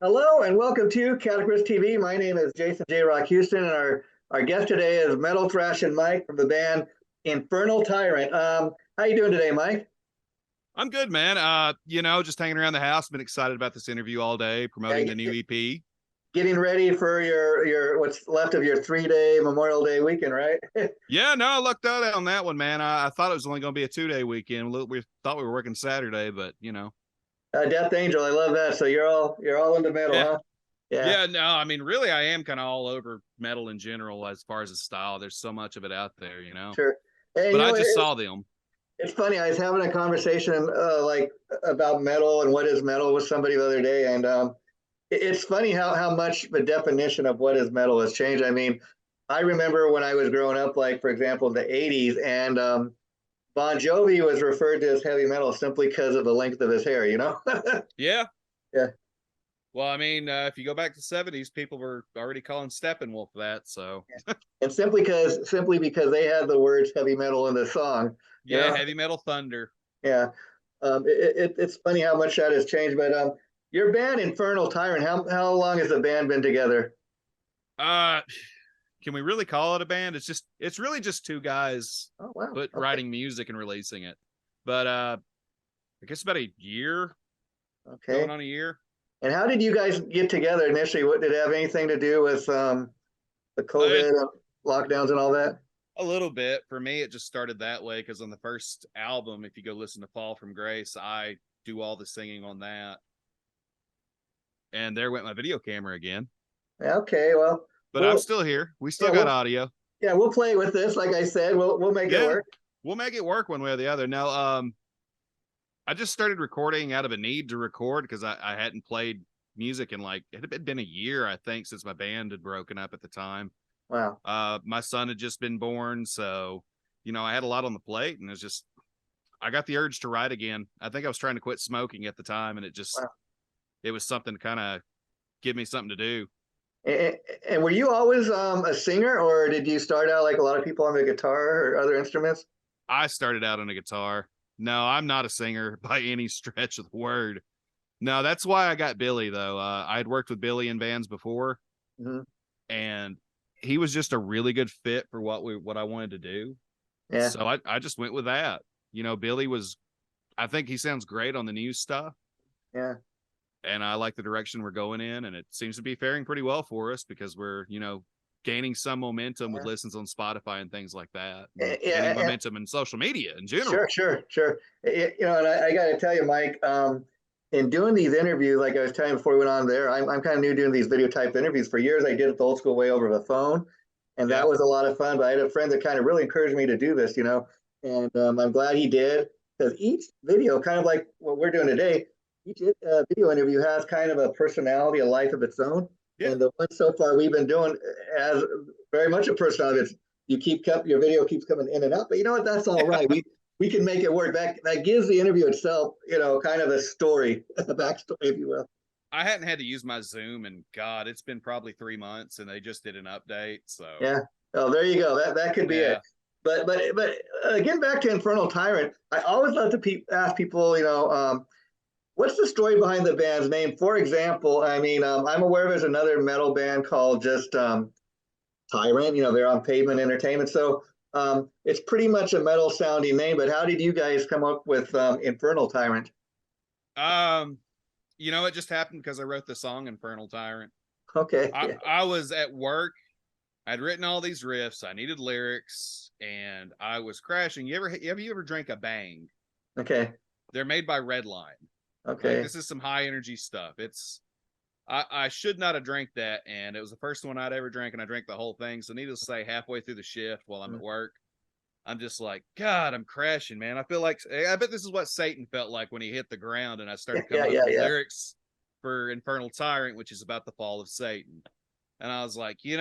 Hello and welcome to Categories TV. My name is Jason J. Rock Houston, and our guest today is metal thrashing Mike from the band Infernal Tyrant. How you doing today, Mike? I'm good, man. Just hanging around the house. Been excited about this interview all day, promoting the new EP. Getting ready for your what's left of your 3-day Memorial Day weekend, right? Yeah, no, I lucked out on that one, man. I thought it was only going to be a 2-day weekend. We thought we were working Saturday, but Death Angel, I love that. So you're all into metal, yeah, huh? Yeah, yeah. No, I mean, really, I am kind of all over metal in general as far as the style. There's so much of it out there. sure. And But I just saw them. it's funny. I was having a conversation like about metal and what is metal with somebody the other day, and it's funny how much the definition of what is metal has changed. I mean, I remember when I was growing up, like for example, in the '80s, and Bon Jovi was referred to as heavy metal simply because of the length of his hair. Yeah. Yeah. Well, I mean, if you go back to the '70s, people were already calling Steppenwolf that. So, And simply because they had the words heavy metal in the song. yeah, heavy metal thunder. Yeah. It's funny how much that has changed. But your band Infernal Tyrant, how long has the band been together? Can we really call it a band? It's really just two guys Oh wow. Okay. writing music and releasing it. But I guess about a year, Okay. going on a year. And how did you guys get together initially? What did it have anything to do with the COVID lockdowns and all that? A little bit. For me, it just started that way because on the first album, if you go listen to Fall from Grace, I do all the singing on that. And there went my video camera again. Okay, well, But I'm still here. We still got audio. Yeah, we'll play with this. Like I said, we'll make it work. We'll make it work one way or the other. Now, I just started recording out of a need to record because I hadn't played music in it had been a year, I think, since my band had broken up at the time. Wow. My son had just been born, so I had a lot on the plate, and I got the urge to write again. I think I was trying to quit smoking at the time, and it was something to kind of give me something to do. And were you always a singer, or did you start out like a lot of people on the guitar or other instruments? I started out on a guitar. No, I'm not a singer by any stretch of the word. No, that's why I got Billy, though. I had worked with Billy in bands before, and he was just a really good fit for what I wanted to do. Yeah. So I just went with that. Billy I think he sounds great on the new stuff. Yeah. And I like the direction we're going in, and it seems to be faring pretty well for us because we're, gaining some momentum with listens on Spotify and things like that. Gaining momentum in social media in general. Sure. And I got to tell you, Mike, in doing these interviews, like I was telling you before we went on there, I'm kind of new doing these video type interviews. For years, I did it the old school way over the phone, and that was a lot of fun. But I had a friend that kind of really encouraged me to do this, and I'm glad he did, because each video, kind of like what we're doing today, each video interview has kind of a personality, a life of its own. Yeah. And the one so far we've been doing has very much a personality. Your video keeps coming in and out, but you know what? That's all right. We can make it work. That gives the interview itself, kind of a story, a backstory, if you will. I hadn't had to use my Zoom, and God, it's been probably 3 months, and they just did an update. So yeah. Oh, there you go. That could be it. But getting back to Infernal Tyrant, I always love to ask people, what's the story behind the band's name? For example, I mean, I'm aware there's another metal band called just Tyrant. They're on Pavement Entertainment. So it's pretty much a metal sounding name. But how did you guys come up with Infernal Tyrant? It just happened because I wrote the song Infernal Tyrant. Okay. I was at work. I'd written all these riffs. I needed lyrics, and I was crashing. Have you ever drank a Bang? Okay. They're made by Redline. Okay. This is some high energy stuff. I should not have drank that, and it was the first one I'd ever drank, and I drank the whole thing. So needless to say, halfway through the shift while I'm at work, I'm just like, God, I'm crashing, man. I bet this is what Satan felt like when he hit the ground, and I started coming up with lyrics for Infernal Tyrant, which is about the fall of Satan. And I was like, it'd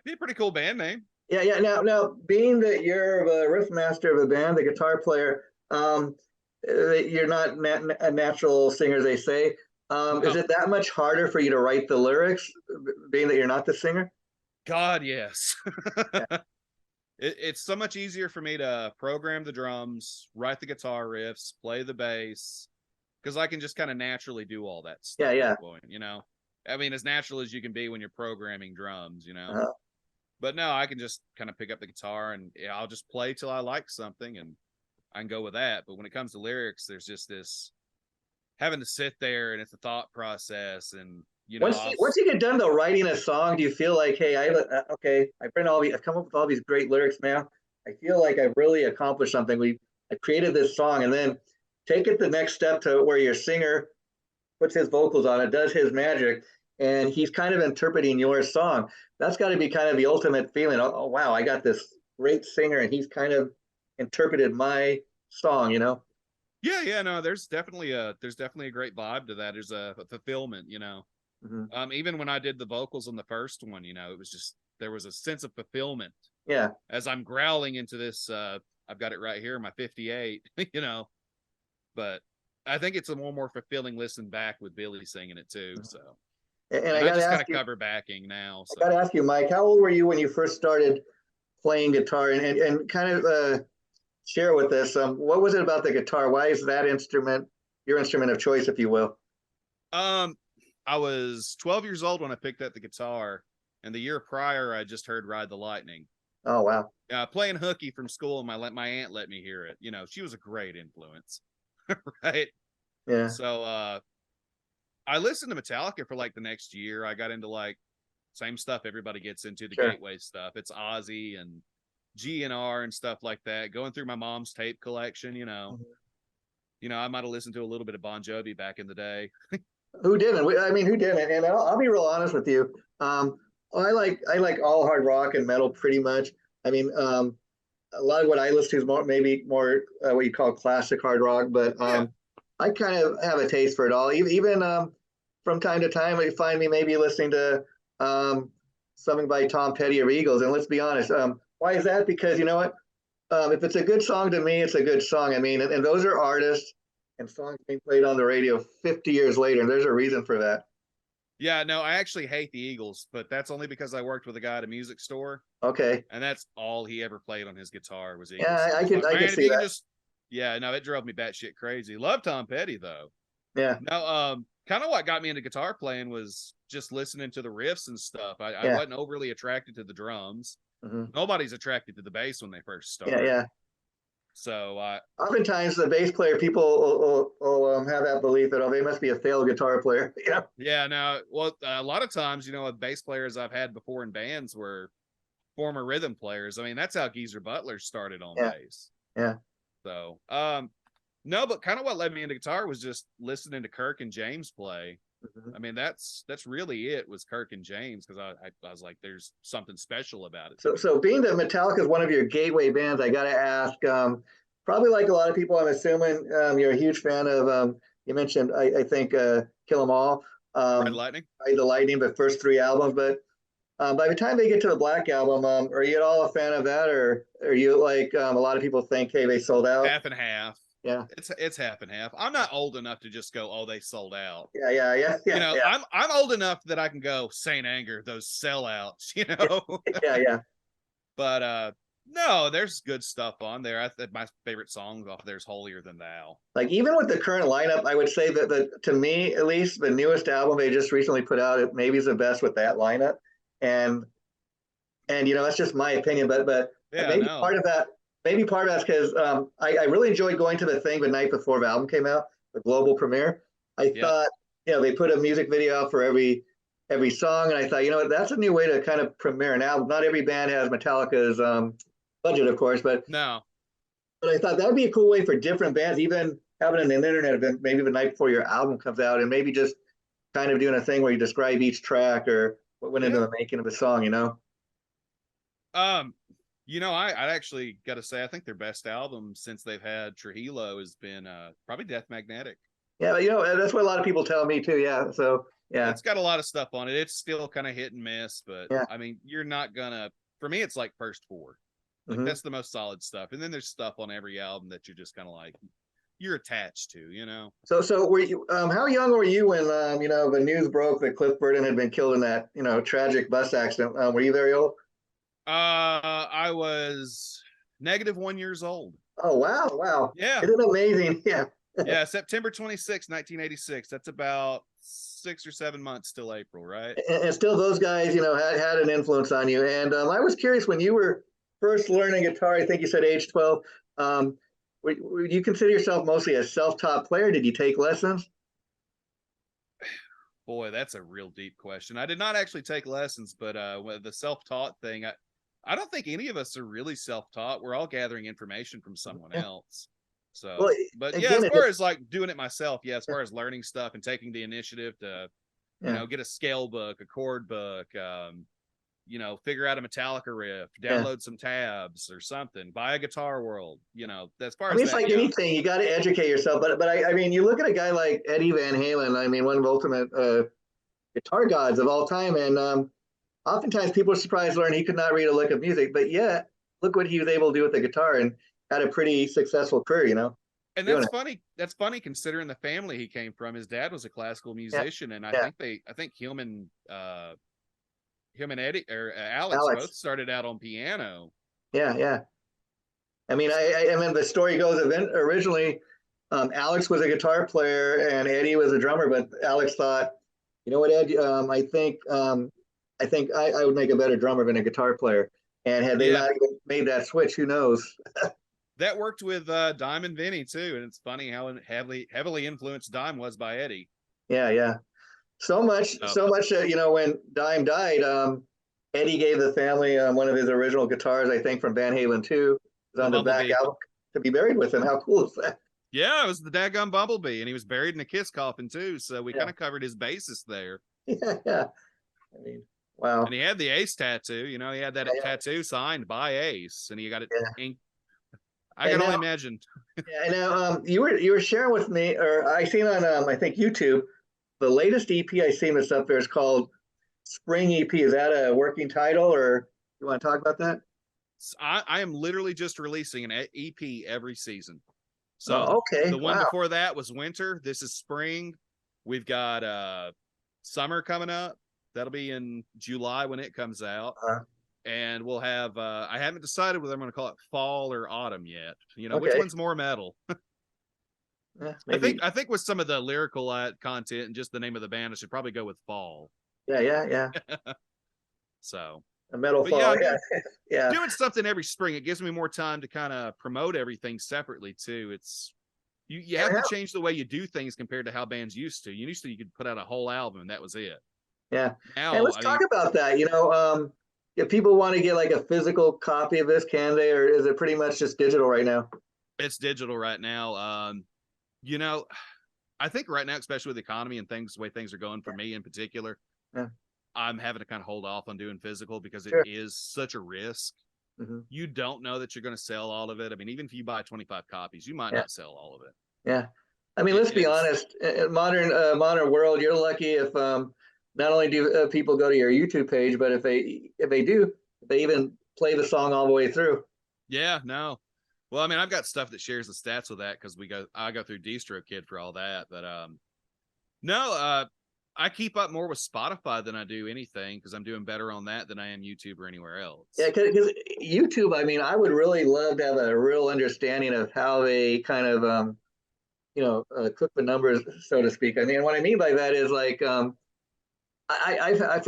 be a pretty cool band name. Yeah. Now, being that you're the riff master of the band, the guitar player, you're not a natural singer, as they say. Is it that much harder for you to write the lyrics, being that you're not the singer? God, yes. It's so much easier for me to program the drums, write the guitar riffs, play the bass, because I can just kind of naturally do all that stuff. Yeah, at yeah. that point, you know, I mean, as natural as you can be when you're programming drums, you know. Uh-huh. But no, I can just kind of pick up the guitar and I'll just play till I like something and I can go with that. But when it comes to lyrics, there's just this having to sit there and it's a thought process. And, you know, Once you get done though writing a song, do you feel like, hey, I've come up with all these great lyrics now. I feel like I've really accomplished something. I created this song, and then take it the next step to where your singer puts his vocals on it, does his magic, and he's kind of interpreting your song. That's got to be kind of the ultimate feeling. Oh, wow, I got this great singer, and he's kind of interpreted my song, you know? yeah, no, there's definitely a great vibe to that. There's a fulfillment, you know. Mm-hmm. Even when I did the vocals on the first one, you know, it was just there was a sense of fulfillment. Yeah. As I'm growling into this, I've got it right here, my 58, you know. But I think it's a more fulfilling listen back with Billy singing it too. So, and I got to just kind ask of you, cover backing now. So. I got to ask you, Mike, how old were you when you first started playing guitar, and kind of share with us what was it about the guitar? Why is that instrument your instrument of choice, if you will? I was 12 years old when I picked up the guitar, and the year prior I just heard Ride the Lightning. Oh wow. Playing hooky from school, and my aunt let me hear it. You know, she was a great influence. Right. Yeah. So I listened to Metallica for like the next year. I got into like same stuff everybody gets into, the Gateway stuff. It's Ozzy and GNR and stuff like that. Going through my mom's tape collection, you know. Mm-hmm. You know, I might have listened to a little bit of Bon Jovi back in the day. Who didn't? I mean, who didn't? And I'll be real honest with you. I like all hard rock and metal pretty much. I mean, a lot of what I listen to is maybe more what you call classic hard rock, but I kind of have a taste for it all. Even from time to time, you find me maybe listening to something by Tom Petty or Eagles. And let's be honest, why is that? Because you know what? If it's a good song to me, it's a good song. I mean, and those are artists and songs being played on the radio 50 years later, and there's a reason for that. Yeah, no, I actually hate the Eagles, but that's only because I worked with a guy at a music store. Okay. And that's all he ever played on his guitar was Eagles. Yeah, I can see that. Yeah, no, it drove me batshit crazy. Love Tom Petty though. Yeah. No, kind of what got me into guitar playing was just listening to the riffs and stuff. I wasn't overly attracted to the drums. Mm-hmm. Nobody's attracted to the bass when they first start. Yeah. So oftentimes the bass player, people will have that belief that they must be a failed guitar player. Yeah. Yeah. No. Well, a lot of times, you know, with bass players I've had before in bands were former rhythm players. I mean, that's how Geezer Butler started on bass. Yeah. So, no, but kind of what led me into guitar was just listening to Kirk and James play. Mm-hmm. I mean, that's really it was Kirk and James, because I was like, there's something special about it. So being that Metallica is one of your gateway bands, I got to ask, probably like a lot of people, I'm assuming you're a huge fan of, you mentioned, I think, Kill 'Em All. Ride the Lightning, the first 3 albums. But by the time they get to the Black Album, are you at all a fan of that? Or are you like a lot of people think, hey, they sold out? Half and half. Yeah, it's half and half. I'm not old enough to just go, oh, they sold out. Yeah. You know, I'm old enough that I can go Saint Anger, those sellouts. You know. Yeah. But no, there's good stuff on there. I think my favorite song off there is Holier Than Thou. Like even with the current lineup, I would say that to me at least, the newest album they just recently put out, it maybe is the best with that lineup. And you know, that's just my opinion, but maybe part of that. Maybe part of that's because I really enjoyed going to the thing the night before the album came out, the global premiere. I thought, you know, they put a music video out for every song, and I thought, you know what, that's a new way to kind of premiere an album. Not every band has Metallica's budget, of course, but I thought that would be a cool way for different bands, even having an internet event, maybe the night before your album comes out, and maybe just kind of doing a thing where you describe each track or what went into the making of a song, you know? You know, I actually got to say, I think their best album since they've had Trujillo has been probably Death Magnetic. Yeah, you know, that's what a lot of people tell me too. Yeah, so yeah, it's got a lot of stuff on it. It's still kind of hit and miss, but I mean, you're not gonna. For me, it's like first 4. Like that's the most solid stuff, and then there's stuff on every album that you're just kind of like you're attached to, you know. So were you? How young were you when you know, the news broke that Cliff Burton had been killed in that, you know, tragic bus accident? Were you very old? I was -1 years old. Oh wow! Yeah, isn't it amazing? Yeah. Yeah, September 26, 1986. That's about 6 or 7 months till April, right? And still those guys, had an influence on you. And I was curious, when you were first learning guitar, I think you said age 12, would you consider yourself mostly a self-taught player? Did you take lessons? Boy, that's a real deep question. I did not actually take lessons, but the self-taught thing, I don't think any of us are really self-taught. We're all gathering information from someone Yeah. else. Well, So, but yeah, again, as far as like doing it myself, yeah, as far as learning stuff and taking the initiative to, yeah, get a scale book, a chord book, figure out a Metallica riff, yeah. download some tabs or something, buy a Guitar World, as far I as mean, it's that like goes. anything, you got to educate yourself. But I mean, you look at a guy like Eddie Van Halen. I mean, one of the ultimate guitar gods of all time, and oftentimes people are surprised to learn he could not read a lick of music, but yet look what he was able to do with the guitar and had a pretty successful career, And doing that's it. funny. That's funny considering the family he came from. His dad was a classical Yeah, musician, and I yeah, think him and Eddie or Alex Alex. both started out on piano. Yeah, yeah. I mean, So I mean, the story goes originally, Alex was a guitar player and Eddie was a drummer, but Alex thought, you know what, Ed, I think I would make a better drummer than a guitar player. And had they yeah, not even made that switch, who knows? that worked with Diamond Vinny too, and it's funny how heavily influenced Dime was by Eddie. Yeah, yeah. So So much that, when Dime died, Eddie gave the family one of his original guitars, I think from Van Halen 2, was the on the back Bumblebee, album to be buried with him. How cool is that? yeah, it was the daggum Bumblebee, and he was buried in a Kiss coffin too. So we Yeah, kind of covered his basis there. yeah, yeah. I mean, And wow. he had the Ace tattoo. He had that Yeah, tattoo signed by Ace, and he got it yeah. inked. I And can only now, imagine. yeah, and now, you were sharing with me, or I seen on I think YouTube, the latest EP I seen that's up there is called Spring EP. Is that a working title, or you want to talk about that? I am literally just releasing an EP every season. So Oh, okay. the one Wow. before that was winter. This is spring. We've got summer coming up. That'll be in July when it comes out. Uh, And we'll have I haven't decided whether I'm going to call it fall or autumn yet. Which okay. one's more metal? Yeah, I think maybe. I think with some of the lyrical content and just the name of the band, I should probably go with fall. Yeah, yeah, yeah. So, A metal but yeah, fall. I'm Yeah, doing yeah, doing something every spring. It gives me more time to kind of promote everything separately too. It's you have to change the way you do things compared to how bands used to. You could put out a whole album and that was it. yeah. And Now, let's I talk mean, about that. If people want to get like a physical copy of this, can they, or is it pretty much just digital right now? it's digital right now. You know, I think right now, especially with the economy and things, the way things are going for me in particular, Yeah, I'm having to kind of hold off on doing physical because it sure. is such a risk. Hmm. You don't know that you're going to sell all of it. I mean, even if you buy 25 copies, you might Yeah, not sell all of it. yeah. I mean, let's be It's honest. In modern world, you're lucky if not only do people go to your YouTube page, but if they do, if they even play the song all the way through. Yeah, no. Well, I mean, I've got stuff that shares the stats with that because I go through DistroKid for all that. But no, I keep up more with Spotify than I do anything because I'm doing better on that than I am YouTube or anywhere Yeah, else. because YouTube, I mean, I would really love to have a real understanding of how they kind of, cook the numbers, so to speak. I mean, what I mean by that is like, for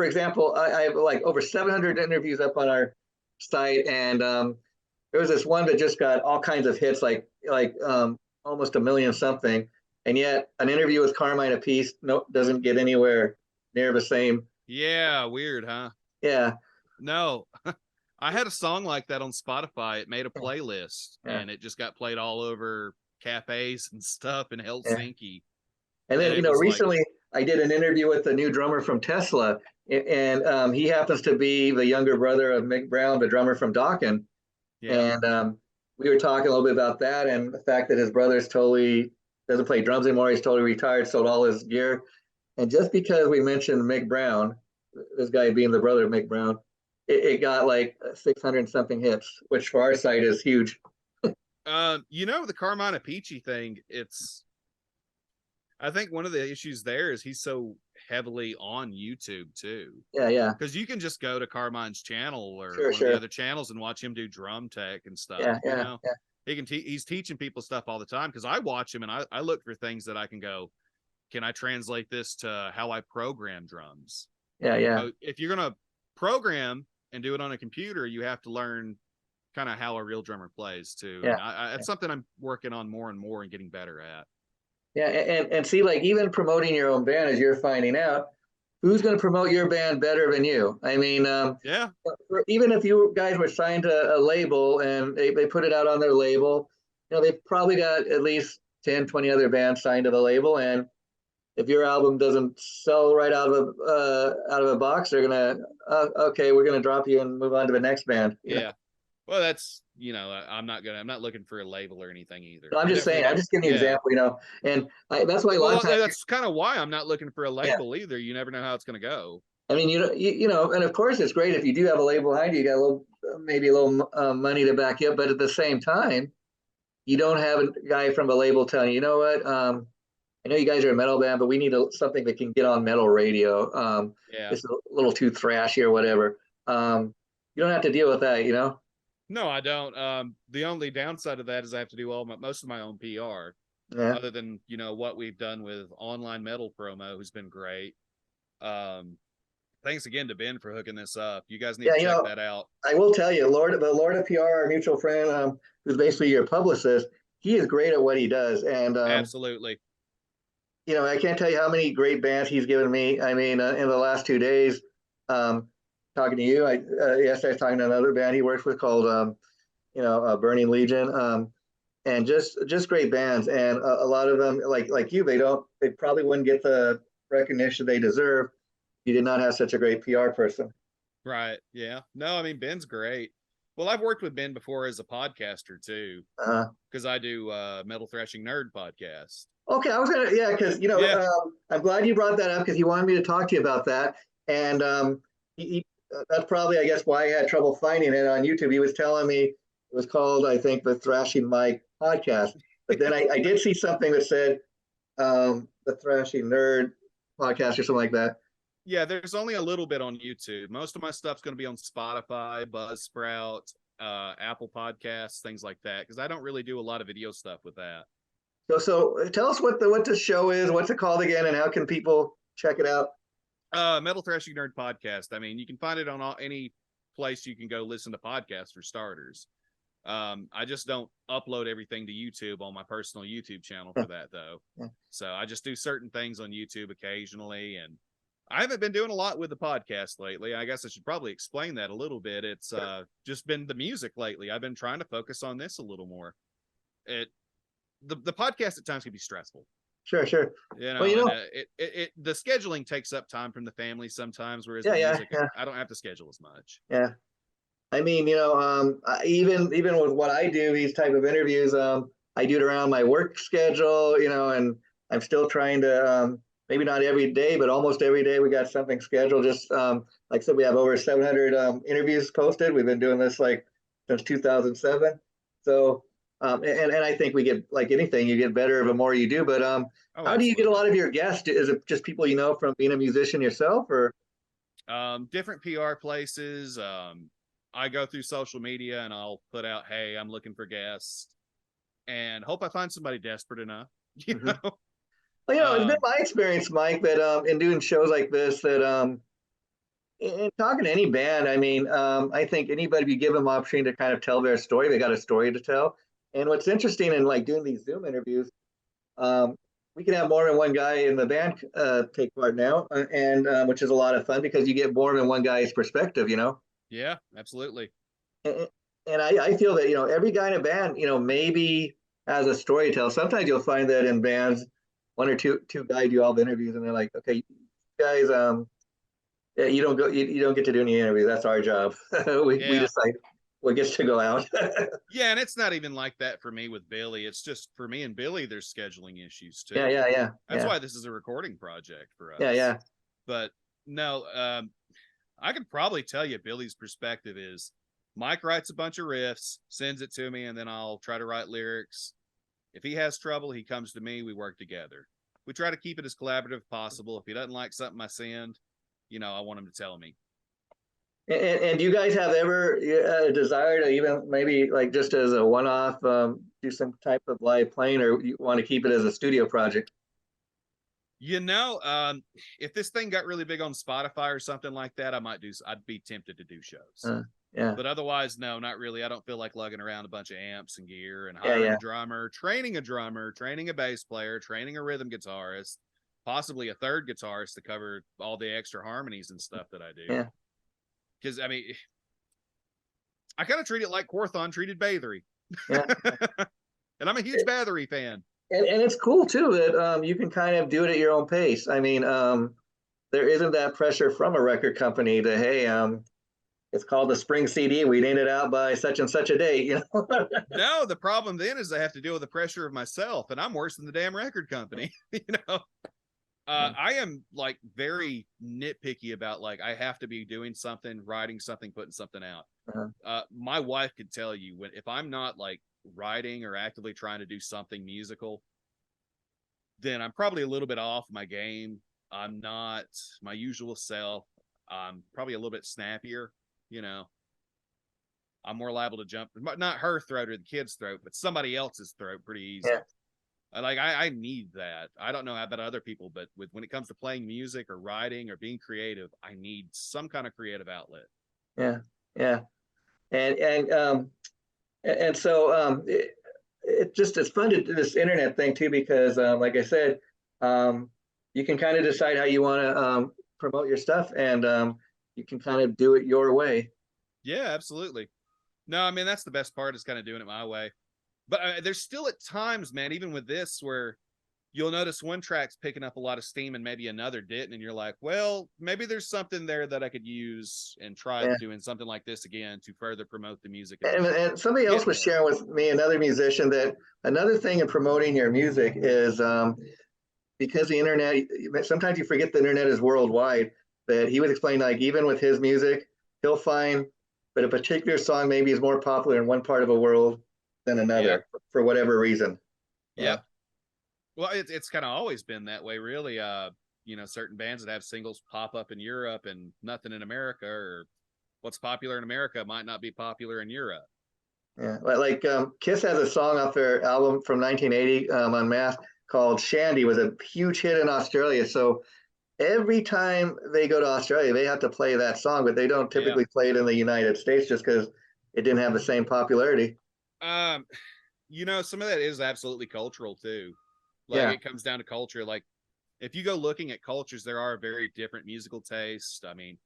example, I have like over 700 interviews up on our site, and there was this one that just got all kinds of hits, like almost a million something, and yet an interview with Carmine Appice doesn't get anywhere near the same. Yeah, weird, huh? Yeah, No, I had a song like that on Spotify. It made a yeah, playlist yeah. and it just got played all over cafes and stuff in Yeah. Helsinki. And And then, it was like, recently I did an interview with the new drummer from Tesla, and he happens to be the younger brother of Mick Brown, the drummer from Dokken. yeah, And we were talking a little bit about that and the fact that his brother's totally doesn't play drums anymore. He's totally retired, sold all his gear. And just because we mentioned Mick Brown, this guy being the brother of Mick Brown, it got like 600 something hits, which for our site is huge. the Carmine Appice thing, I think one of the issues there is he's so heavily on YouTube too. Yeah, yeah, Because you can just go to Carmine's channel or sure, one of the sure. other channels and watch him do drum tech and stuff, Yeah, yeah, yeah. he's teaching people stuff all the time, because I watch him and I look for things that I can go, can I translate this to how I program drums? Yeah, yeah. So if you're gonna program and do it on a computer, you have to learn kind of how a real drummer plays too. Yeah. And it's something I'm working on more and more and getting better at. Yeah, and see, like even promoting your own band, as you're finding out, who's going to promote your band better than you? I mean, Yeah. even if you guys were signed to a label and they put it out on their label, they've probably got at least 10, 20 other bands signed to the label. And if your album doesn't sell right out of a box, they're gonna okay, we're gonna drop you and move on to the next band. Yeah. Well, that's, I'm not looking for a label or anything either. No, I'm just saying, I'm just giving you an example, and that's why a lot of times. That's kind of why I'm not looking for a label either. You never know how it's going to go. I mean, and of course it's great if you do have a label behind you, you got maybe a little money to back you up, but at the same time, you don't have a guy from a label telling you, you know what, I know you guys are a metal band, but we need something that can get on metal radio. It's a little too thrashy or whatever. You don't have to deal with that, No, I don't. The only downside of that is I have to do most of my own PR. Yeah. Other than what we've done with Online Metal Promo, who's been great. Thanks again to Ben for hooking this up. You guys need to check that out. I will tell you, Lord of PR, our mutual friend, who's basically your publicist, he is great at what he does, and absolutely. I can't tell you how many great bands he's given me. I mean, in the last 2 days, talking to you, yesterday I was talking to another band he works with called, Burning Legion, and just great bands. And a lot of them, like you, they probably wouldn't get the recognition they deserve. You did not have such a great PR person. Right. Yeah. No, I mean, Ben's great. Well, I've worked with Ben before as a podcaster too, because I do Metal Thrashing Nerd podcast. Okay, I was because I'm glad you brought that up, because he wanted me to talk to you about that, and that's probably, I guess, why I had trouble finding it on YouTube. He was telling me it was called, I think, the Thrashing Mike podcast, but then I did see something that said the Thrashing Nerd podcast or something like that. Yeah, there's only a little bit on YouTube. Most of my stuff's going to be on Spotify, Buzzsprout, Apple Podcasts, things like that, because I don't really do a lot of video stuff with that. So tell us what the show is, what's it called again, and how can people check it out? Metal Thrashing Nerd podcast. I mean, you can find it on any place you can go listen to podcasts for starters. I just don't upload everything to YouTube on my personal YouTube channel for that, though. So I just do certain things on YouTube occasionally, and I haven't been doing a lot with the podcast lately. I guess I should probably explain that a little bit. It's just been the music lately. I've been trying to focus on this a little more. The podcast at times can be stressful. Sure. The scheduling takes up time from the family sometimes, whereas the music, I don't have to schedule as much. Yeah. I mean, even with what I do, these type of interviews, I do it around my work schedule, and I'm still trying to, maybe not every day, but almost every day we got something scheduled. Just like I said, we have over 700 interviews posted. We've been doing this since 2007. So, and I think we get, like anything, you get better the more you do. But how do you get a lot of your guests? Is it just people from being a musician yourself, or different PR places? I go through social media and I'll put out, hey, I'm looking for guests, and hope I find somebody desperate enough. You know. Well, it's been my experience, Mike, that in doing shows like this, that in talking to any band, I mean, I think anybody, if you give them opportunity to kind of tell their story, they got a story to tell. And what's interesting in doing these Zoom interviews, we can have more than one guy in the band take part now, and which is a lot of fun because you get more than one guy's perspective, Yeah, absolutely. And I feel that, every guy in a band, maybe has a story to tell. Sometimes you'll find that in bands, one or two guys do all the interviews, and they're like, okay, guys, you don't get to do any interviews. That's our job. we decide what gets to go out. Yeah, and it's not even like that for me with Billy. It's just for me and Billy, there's scheduling issues too. Yeah. That's why this is a recording project for us. Yeah. But no, I could probably tell you Billy's perspective is Mike writes a bunch of riffs, sends it to me, and then I'll try to write lyrics. If he has trouble, he comes to me. We work together. We try to keep it as collaborative as possible. If he doesn't like something I send, I want him to tell me. And do you guys have ever a desire to even maybe like just as a one-off do some type of live playing, or you want to keep it as a studio project? You know, if this thing got really big on Spotify or something like that, I'd be tempted to do shows. Yeah. But otherwise, no, not really. I don't feel like lugging around a bunch of amps and gear and Yeah, hiring yeah. a drummer, training a bass player, training a rhythm guitarist, possibly a third guitarist to cover all the extra harmonies and stuff that I do. Yeah. Because I mean, I kind of treat it like Quorthon treated Bathory. Yeah. And I'm a huge Bathory fan. And it's cool too that you can kind of do it at your own pace. I mean, there isn't that pressure from a record company to, hey, it's called the spring CD. We need it out by such and such a date, you know. No, the problem then is I have to deal with the pressure of myself, and I'm worse than the damn record company. You know, I am like very nitpicky about like I have to be doing something, writing something, putting something out. My wife could tell you if I'm not like writing or actively trying to do something musical, then I'm probably a little bit off my game. I'm not my usual self. I'm probably a little bit snappier, you know. I'm more liable to jump, not her throat or the kid's throat, but somebody else's throat pretty easy. Yeah. Like I need that. I don't know about other people, but when it comes to playing music or writing or being creative, I need some kind of creative outlet. Yeah. Yeah. And so it's fun to do this internet thing too, because like I said, you can kind of decide how you want to promote your stuff, and you can kind of do it your way. Yeah, absolutely. No, I mean, that's the best part, is kind of doing it my way. But there's still at times, man, even with this, where you'll notice one track's picking up a lot of steam and maybe another didn't. And you're like, well, maybe there's something there that I could use and try doing something like this again to further promote the music. And somebody else was sharing with me, another musician, that another thing in promoting your music is because the internet, sometimes you forget the internet is worldwide, that he was explaining, like, even with his music, he'll find that a particular song maybe is more popular in one part of the world than another for whatever reason. Yeah. Well, it's kind of always been that way, really. You know, certain bands that have singles pop up in Europe and nothing in America, or what's popular in America might not be popular in Europe. Yeah, like Kiss has a song off their album from 1980 Unmasked called Shandy, was a huge hit in Australia. So every time they go to Australia, they have to play that song, but they don't typically play it in the United States just because it didn't have the same popularity. You know, some of that is absolutely cultural too. Like it comes down to culture. Like if you go looking at cultures, there are very different musical tastes. I mean,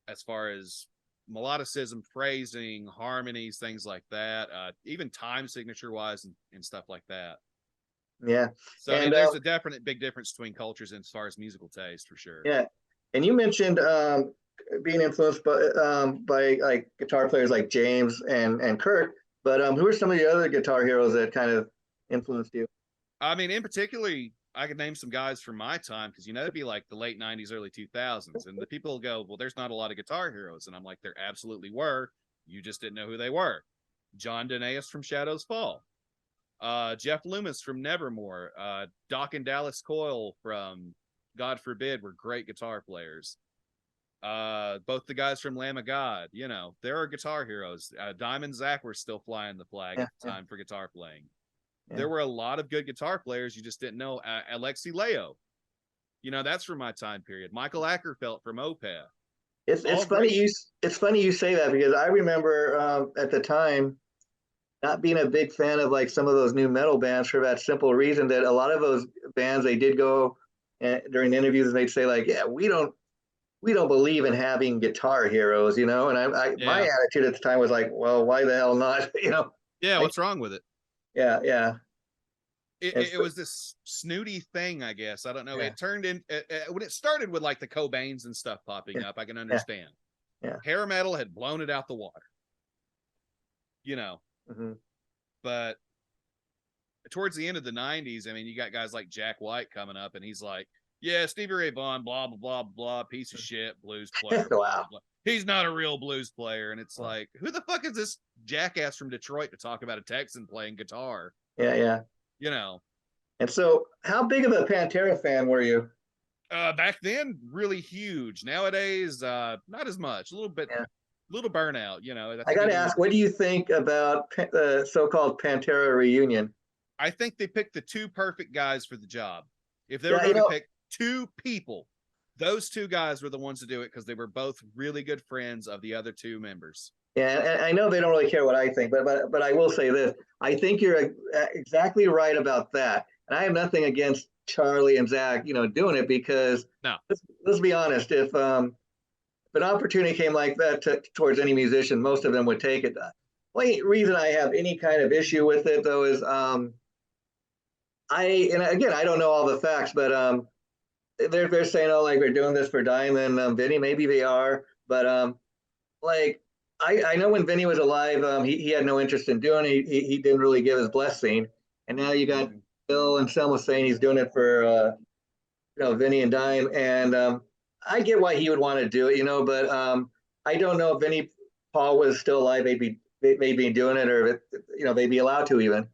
as far as melodicism, phrasing, harmonies, things like that, even time signature wise and stuff like that. Yeah. So and, I mean, there's a definite big difference between cultures as far as musical taste, for sure. Yeah. And you mentioned being influenced by like guitar players like James and Kirk, but who are some of the other guitar heroes that kind of influenced you? I mean, in particularly, I could name some guys from my time, because, you know, it'd be like the late 90s, early 2000s. And the people go, well, there's not a lot of guitar heroes. And I'm like, there absolutely were. You just didn't know who they were. John Donaeus from Shadows Fall. Jeff Loomis from Nevermore. Doc and Dallas Coyle from God Forbid were great guitar players. Both the guys from Lamb of God, you know, there are guitar heroes. Diamond Zach were still flying the flag at the time for guitar playing. There were a lot of good guitar players you just didn't know. Alexi Leo, you know, that's from my time period. Michael Ackerfeld from Opeth. It's funny you say that, because I remember at the time not being a big fan of like some of those new metal bands, for that simple reason that a lot of those bands, they did go during interviews and they'd say like, yeah, we don't believe in having guitar heroes, you know. And my attitude at the time was like, well, why the hell not? You know. Yeah, what's wrong with it? Yeah. It was this snooty thing, I guess. I don't know. It turned in when it started with like the Cobains and stuff popping up. I can understand. Hair metal had blown it out the water, you know. But towards the end of the 90s, I mean, you got guys like Jack White coming up, and he's like, yeah, Stevie Ray Vaughan, blah, blah, blah, blah, piece of shit, blues player. Blah, blah, blah. He's not a real blues player. And it's like, who the fuck is this jackass from Detroit to talk about a Texan playing guitar? Yeah. You know. And so how big of a Pantera fan were you? Back then, really huge. Nowadays, not as much. A little bit, Yeah. little burnout. I I think got to even ask, what do you think about the so-called Pantera reunion? I think they picked the two perfect guys for the job. If they were Yeah, going to pick two people, those two guys were the ones to do it because they were both really good friends of the other two members. Yeah, and I know they don't really care what I think, but I will say this: I think you're exactly right about that, and I have nothing against Charlie and Zach, doing it because No, let's be honest, if an opportunity came like that towards any musician, most of them would take it. The only reason I have any kind of issue with it though is and again I don't know all the facts, but they're saying, oh, like we're doing this for Diamond, Vinny, maybe they are, but like I know when Vinny was alive, he had no interest in doing it. He didn't really give his blessing, and now you got Bill and Selma saying he's doing it for Vinny and Dime, and I get why he would want to do it, but I don't know if Vinny Paul was still alive, maybe doing it, or if they'd be allowed to even.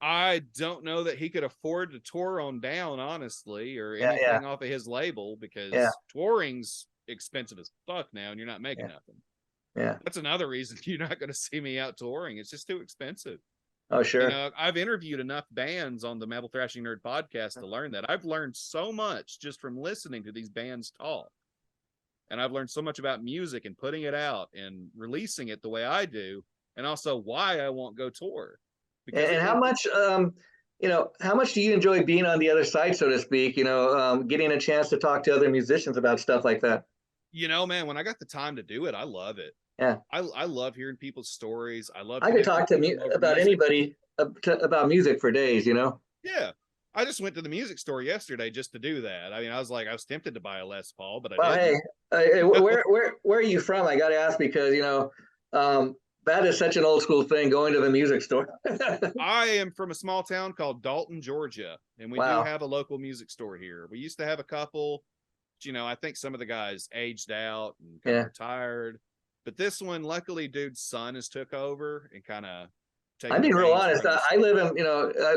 I don't know that he could afford to tour on down, honestly, or anything off of his label because touring's expensive as fuck now, and you're not making nothing. Yeah, that's another reason you're not going to see me out touring. It's just too expensive. Oh, sure. I've interviewed enough bands on the Metal Thrashing Nerd podcast to learn that. I've learned so much just from listening to these bands talk. And I've learned so much about music and putting it out and releasing it the way I do, and also why I won't go tour. And how much, how much do you enjoy being on the other side, so to speak, getting a chance to talk to other musicians about stuff like that? Man, when I got the time to do it, I love it. Yeah. I love hearing people's stories. I could talk to about anybody about music for days, Yeah. I just went to the music store yesterday just to do that. I mean, I was tempted to buy a Les Paul, but I didn't. Hey, where are you from? I got to ask because, that is such an old school thing, going to the music store. I am from a small town called Dalton, Georgia, and we do have a local music store here. We used to have a couple, I think some of the guys aged out and kind of retired. But this one, luckily, dude's son has took over and kind of I'm being real honest. I live in,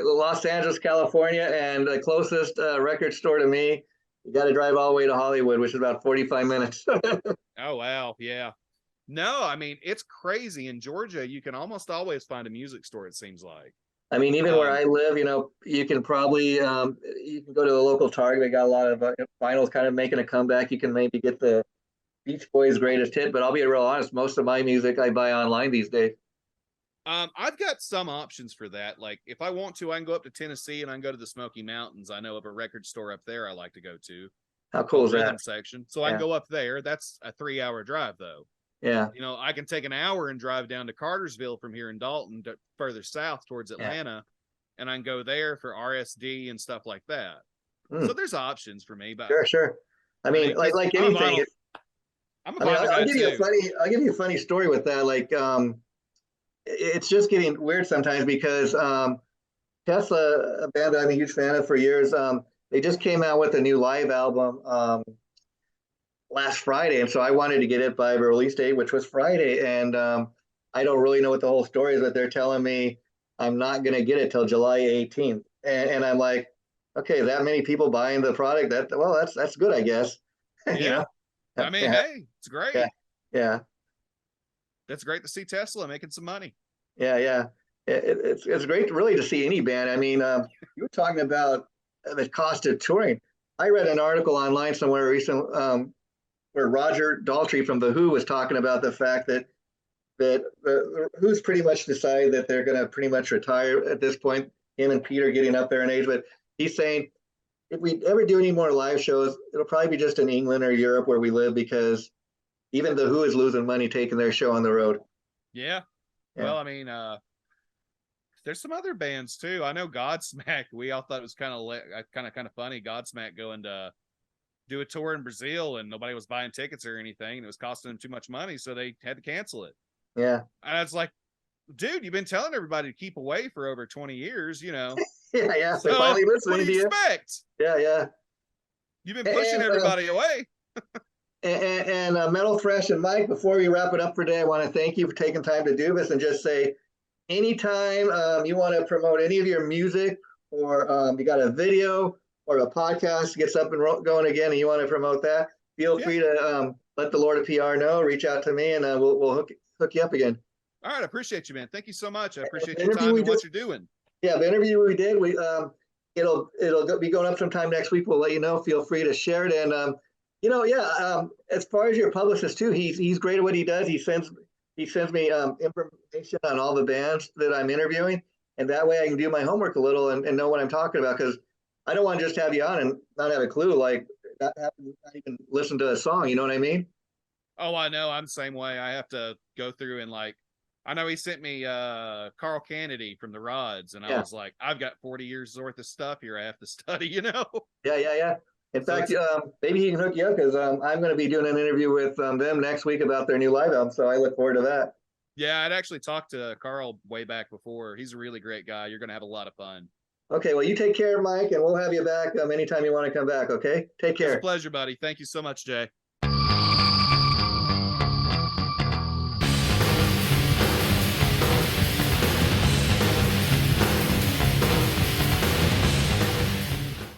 Los Angeles, California, and the closest record store to me, you got to drive all the way to Hollywood, which is about 45 minutes. Oh, wow. Yeah. No, I mean, it's crazy. In Georgia, you can almost always find a music store, it seems like. I mean, even where I live, you can probably, you can go to the local Target. They got a lot of vinyls kind of making a comeback. You can maybe get the Beach Boys' greatest hit, but I'll be real honest, most of my music I buy online these days. I've got some options for that. Like if I want to, I can go up to Tennessee and I can go to the Smoky Mountains. I know of a record store up there I like to go to. How cool is that? Rhythm section. So I can go up there. That's a 3-hour drive though. Yeah. I can take an hour and drive down to Cartersville from here in Dalton to further south towards Atlanta, and I can go there for RSD and stuff like that. So there's options for me. But sure. I mean like anything. I'll give you a funny story with that. Like, it's just getting weird sometimes because Tesla, a band that I'm a huge fan of for years, they just came out with a new live album last Friday, and so I wanted to get it by the release date, which was Friday, and I don't really know what the whole story is, but they're telling me I'm not going to get it till July 18th, and I'm like, okay, that many people buying the product, that's good, I guess. Yeah. I mean, hey, it's great. Yeah. That's great to see Tesla making some money. Yeah. It's great really to see any band. I mean, you were talking about the cost of touring. I read an article online somewhere recently where Roger Daltrey from The Who was talking about the fact that the Who's pretty much decided that they're going to pretty much retire at this point. Him and Peter getting up there in age, but he's saying if we ever do any more live shows, it'll probably be just in England or Europe where we live because even The Who is losing money taking their show on the road. Yeah. Well, I mean, there's some other bands too. I know Godsmack. We all thought it was kind of funny. Godsmack going to do a tour in Brazil and nobody was buying tickets or anything. And it was costing them too much money, so they had to cancel it. Yeah. And I was like, dude, you've been telling everybody to keep away for over 20 years, Yeah. So They're finally listening what do you expect? Yeah. You've been pushing everybody away. And Metal Thrash and Mike, before we wrap it up for today, I want to thank you for taking time to do this and just say, anytime you want to promote any of your music or you got a video or a podcast gets up and going again, and you want to promote that, feel free to let the Lord of PR know. Reach out to me, and we'll hook you up again. All right, I appreciate you, man. Thank you so much. I appreciate your time and what you're doing. Yeah, the interview we did, it'll be going up sometime next week. We'll let you know. Feel free to share it. And as far as your publicist too, he's great at what he does. He sends me information on all the bands that I'm interviewing, and that way I can do my homework a little and know what I'm talking about. Because I don't want to just have you on and not have a clue, like not even listen to a song. You know what I mean? Oh, I know. I'm the same way. I have to go through and I know he sent me Carl Kennedy from the Rods, and I was like, I've got 40 years worth of stuff here I have to study, Yeah. In fact, maybe he can hook you up, because I'm going to be doing an interview with them next week about their new live album, so I look forward to that. Yeah, I'd actually talked to Carl way back before. He's a really great guy. You're going to have a lot of fun. Okay, well, you take care, Mike, and we'll have you back anytime you want to come back, okay? Take care. It's a pleasure, buddy. Thank you so much, Jay.